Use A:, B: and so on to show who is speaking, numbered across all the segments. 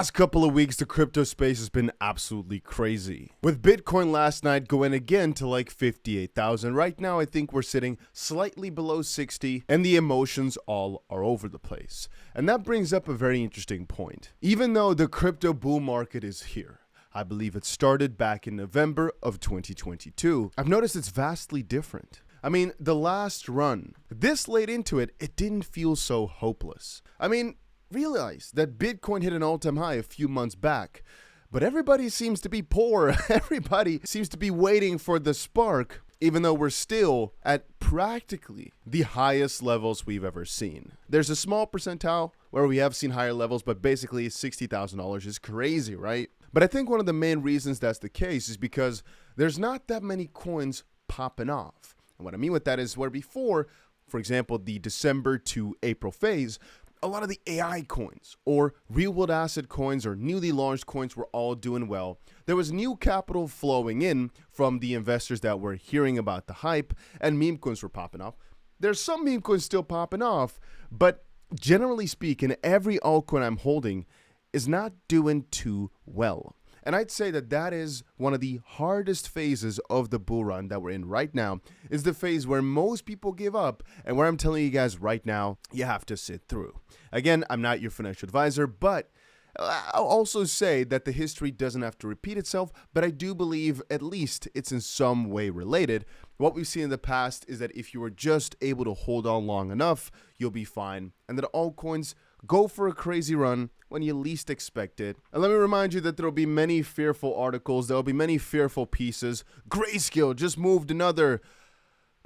A: Last couple of weeks, the crypto space has been absolutely crazy. With Bitcoin last night going again to like 58,000. Right now, I think we're sitting slightly below 60, and the emotions all are over the place. And that brings up a very interesting point. Even though the crypto bull market is here, I believe it started back in November of 2022, I've noticed it's vastly different. I mean, the last run, this late into it, it didn't feel so hopeless. I mean, realize that Bitcoin hit an all-time high a few months back, but everybody seems to be poor. Everybody seems to be waiting for the spark, even though we're still at practically the highest levels we've ever seen. There's a small percentile where we have seen higher levels, but basically $60,000 is crazy, right? But I think one of the main reasons that's the case is because there's not that many coins popping off. And what I mean with that is where before, for example, the December to April phase, a lot of the AI coins or real world asset coins or newly launched coins were all doing well. There was new capital flowing in from the investors that were hearing about the hype, and meme coins were popping off. There's some meme coins still popping off, but generally speaking, every altcoin I'm holding is not doing too well. And I'd say that that is one of the hardest phases of the bull run that we're in right now, is the phase where most people give up and where I'm telling you guys right now, you have to sit through. Again, I'm not your financial advisor, but I'll also say that the history doesn't have to repeat itself, but I do believe at least it's in some way related. What we've seen in the past is that if you were just able to hold on long enough, you'll be fine. And that altcoins go for a crazy run when you least expect it. And let me remind you that there will be many fearful articles. There will be many fearful pieces. Grayscale just moved another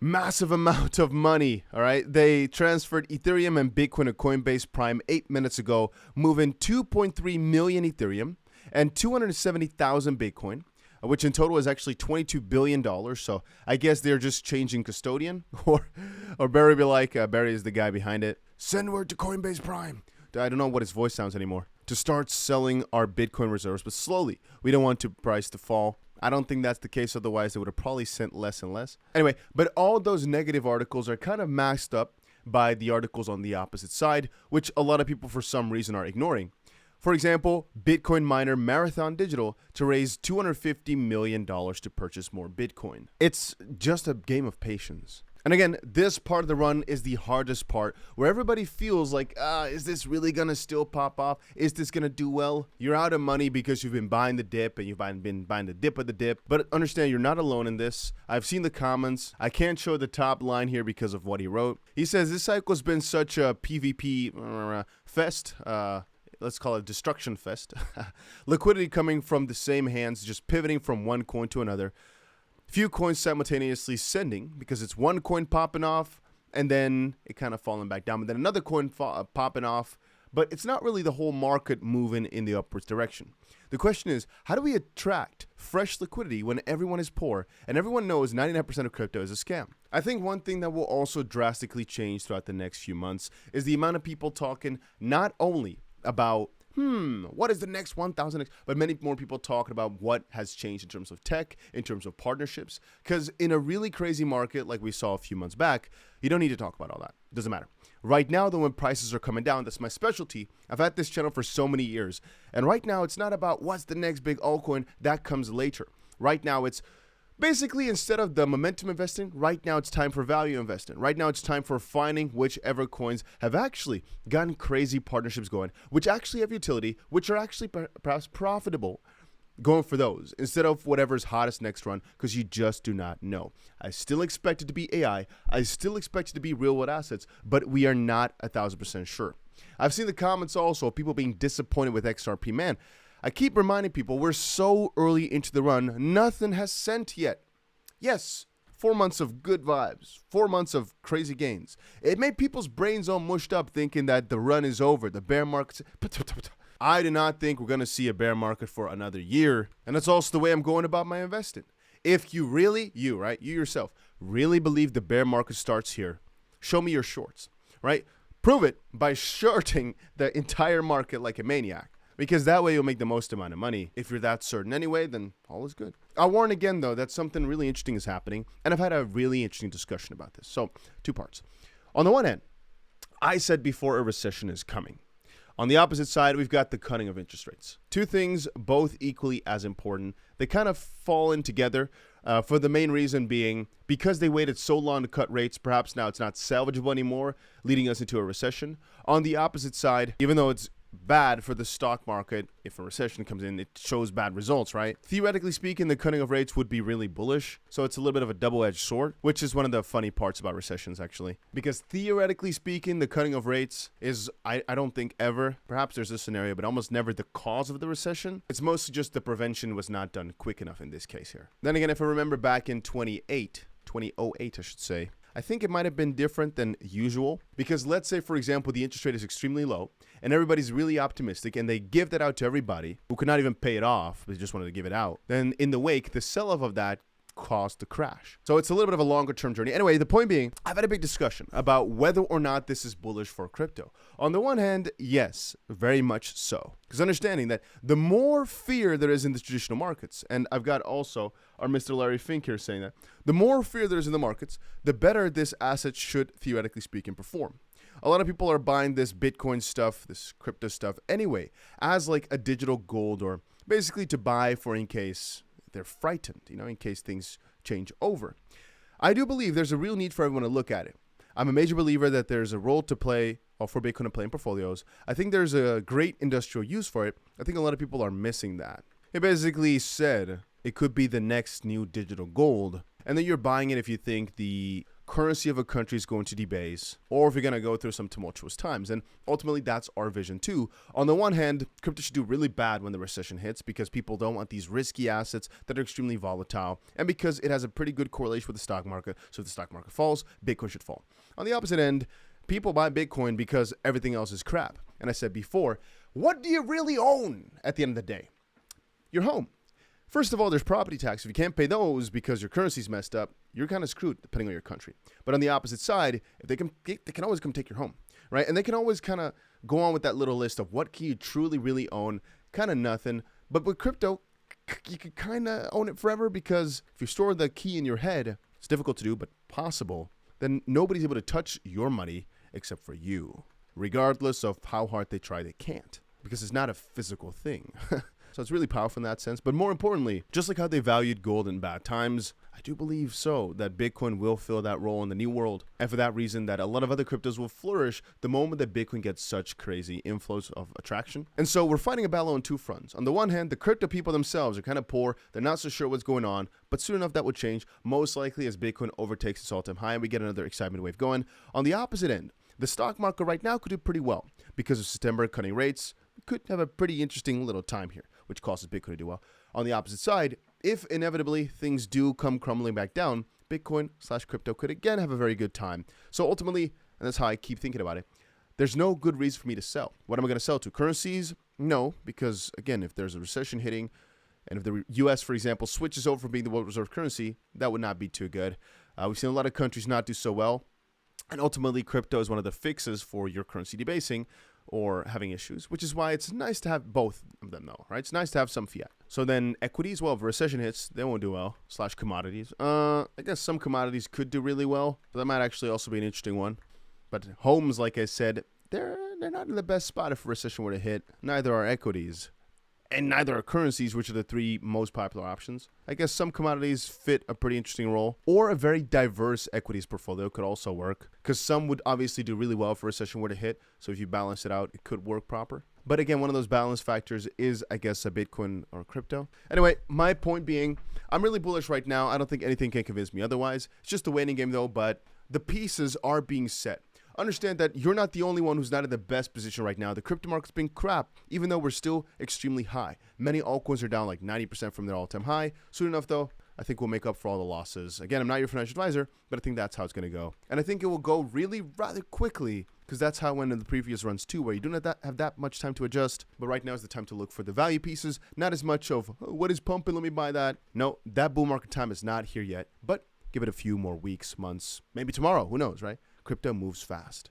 A: massive amount of money. All right. They transferred Ethereum and Bitcoin to Coinbase Prime 8 minutes ago, moving 2.3 million Ethereum and 270,000 Bitcoin, which in total is actually $22 billion. So I guess they're just changing custodian, or Barry be like, Barry is the guy behind it. Send word to Coinbase Prime. I don't know what his voice sounds anymore. To start selling our Bitcoin reserves, but slowly. We don't want the price to fall. I don't think that's the case. Otherwise, they would have probably sent less and less. Anyway, but all those negative articles are kind of masked up by the articles on the opposite side, which a lot of people for some reason are ignoring. For example, Bitcoin miner Marathon Digital to raise $250 million to purchase more Bitcoin. It's just a game of patience. And again, this part of the run is the hardest part, where everybody feels like, is this really going to still pop off? Is this going to do well? You're out of money because you've been buying the dip, and you've been buying the dip of the dip. But understand, you're not alone in this. I've seen the comments. I can't show the top line here because of what he wrote. He says, this cycle's been such a PvP fest. Let's call it destruction fest. Liquidity coming from the same hands, just pivoting from one coin to another. Few coins simultaneously sending because it's one coin popping off and then it kind of falling back down, but then another coin popping off, but it's not really the whole market moving in the upwards direction. The question is, how do we attract fresh liquidity when everyone is poor and everyone knows 99% of crypto is a scam? I think one thing that will also drastically change throughout the next few months is the amount of people talking not only about what is the next 1,000X? But many more people talking about what has changed in terms of tech, in terms of partnerships. Because in a really crazy market like we saw a few months back, you don't need to talk about all that. It doesn't matter. Right now, though, when prices are coming down, that's my specialty. I've had this channel for so many years. And right now, it's not about what's the next big altcoin. That comes later. Right now, it's basically, instead of the momentum investing, right now it's time for value investing. Right now it's time for finding whichever coins have actually gotten crazy partnerships going, which actually have utility, which are actually perhaps profitable. Going for those instead of whatever's hottest next run, because you just do not know. I still expect it to be AI. I still expect it to be real world assets, but we are not 1,000% sure. I've seen the comments also of people being disappointed with XRP. Man, I keep reminding people we're so early into the run, nothing has sent yet. Yes, 4 months of good vibes, 4 months of crazy gains. It made people's brains all mushed up thinking that the run is over, the bear market. I do not think we're going to see a bear market for another year. And that's also the way I'm going about my investing. If you really, you yourself, really believe the bear market starts here, show me your shorts, right? Prove it by shorting the entire market like a maniac. Because that way you'll make the most amount of money. If you're that certain anyway, then all is good. I'll warn again, though, that something really interesting is happening. And I've had a really interesting discussion about this. So, two parts. On the one hand, I said before a recession is coming. On the opposite side, we've got the cutting of interest rates. Two things, both equally as important. They kind of fall in together for the main reason being because they waited so long to cut rates, perhaps now it's not salvageable anymore, leading us into a recession. On the opposite side, even though it's bad for the stock market, if a recession comes in, it shows bad results, right? Theoretically speaking, the cutting of rates would be really bullish. So it's a little bit of a double-edged sword, which is one of the funny parts about recessions, actually. Because theoretically speaking, the cutting of rates is, I don't think ever, perhaps there's a scenario, but almost never the cause of the recession. It's mostly just the prevention was not done quick enough in this case here. Then again, if I remember back in 2008, I should say, I think it might have been different than usual because let's say, for example, the interest rate is extremely low and everybody's really optimistic and they give that out to everybody who could not even pay it off. They just wanted to give it out. Then in the wake, the sell-off of that caused the crash. So it's a little bit of a longer term journey. Anyway, the point being, I've had a big discussion about whether or not this is bullish for crypto. On the one hand, yes, very much so. Because understanding that the more fear there is in the traditional markets, and I've got also our Mr. Larry Fink here saying that, the more fear there is in the markets, the better this asset should, theoretically speaking, perform. A lot of people are buying this Bitcoin stuff, this crypto stuff anyway, as like a digital gold or basically to buy for in case they're frightened, in case things change over. I do believe there's a real need for everyone to look at it. I'm a major believer that there's a role to play or for Bitcoin to play in portfolios. I think there's a great industrial use for it. I think a lot of people are missing that. It basically said it could be the next new digital gold, and then you're buying it if you think the currency of a country is going to debase, or if you're going to go through some tumultuous times. And ultimately, that's our vision too. On the one hand, crypto should do really bad when the recession hits because people don't want these risky assets that are extremely volatile, and because it has a pretty good correlation with the stock market. So if the stock market falls, Bitcoin should fall. On the opposite end, people buy Bitcoin because everything else is crap. And I said before, what do you really own at the end of the day? Your home. First of all, there's property tax. If you can't pay those because your currency's messed up, you're kind of screwed depending on your country. But on the opposite side, if they can always come take your home, right? And they can always kind of go on with that little list of what can you truly, really own, kind of nothing. But with crypto, you can kind of own it forever because if you store the key in your head, it's difficult to do, but possible, then nobody's able to touch your money except for you. Regardless of how hard they try, they can't because it's not a physical thing. So it's really powerful in that sense. But more importantly, just like how they valued gold in bad times, I do believe so that Bitcoin will fill that role in the new world. And for that reason, that a lot of other cryptos will flourish the moment that Bitcoin gets such crazy inflows of attraction. And so we're fighting a battle on two fronts. On the one hand, the crypto people themselves are kind of poor. They're not so sure what's going on, but soon enough that will change, most likely as Bitcoin overtakes its all-time high and we get another excitement wave going. On the opposite end, the stock market right now could do pretty well because of September cutting rates. We could have a pretty interesting little time here, which causes Bitcoin to do well. On the opposite side, if inevitably things do come crumbling back down, Bitcoin/crypto could again have a very good time. So ultimately, and that's how I keep thinking about it, there's no good reason for me to sell. What am I going to sell to? Currencies? No, because again, if there's a recession hitting, and if the US, for example, switches over from being the world reserve currency, that would not be too good. We've seen a lot of countries not do so well. And ultimately, crypto is one of the fixes for your currency debasing or having issues, which is why it's nice to have both of them, though, right? It's nice to have some fiat. So then equities, well, if a recession hits, they won't do well, / commodities. I guess some commodities could do really well, but that might actually also be an interesting one. But homes, like I said, they're not in the best spot if a recession were to hit. Neither are equities. And neither are currencies, which are the three most popular options. I guess some commodities fit a pretty interesting role, or a very diverse equities portfolio could also work, because some would obviously do really well if a recession were to hit. So if you balance it out, it could work proper. But again, one of those balance factors is, I guess, a Bitcoin or crypto. Anyway, my point being, I'm really bullish right now. I don't think anything can convince me otherwise. It's just a waiting game, though, but the pieces are being set. Understand that you're not the only one who's not in the best position right now. The crypto market's been crap, even though we're still extremely high. Many altcoins are down like 90% from their all-time high. Soon enough, though, I think we'll make up for all the losses. Again, I'm not your financial advisor, but I think that's how it's going to go. And I think it will go really rather quickly, because that's how it went in the previous runs too, where you do not have that much time to adjust. But right now is the time to look for the value pieces, not as much of, oh, what is pumping, let me buy that. No, that bull market time is not here yet, but give it a few more weeks, months, maybe tomorrow, who knows, right? Crypto moves fast.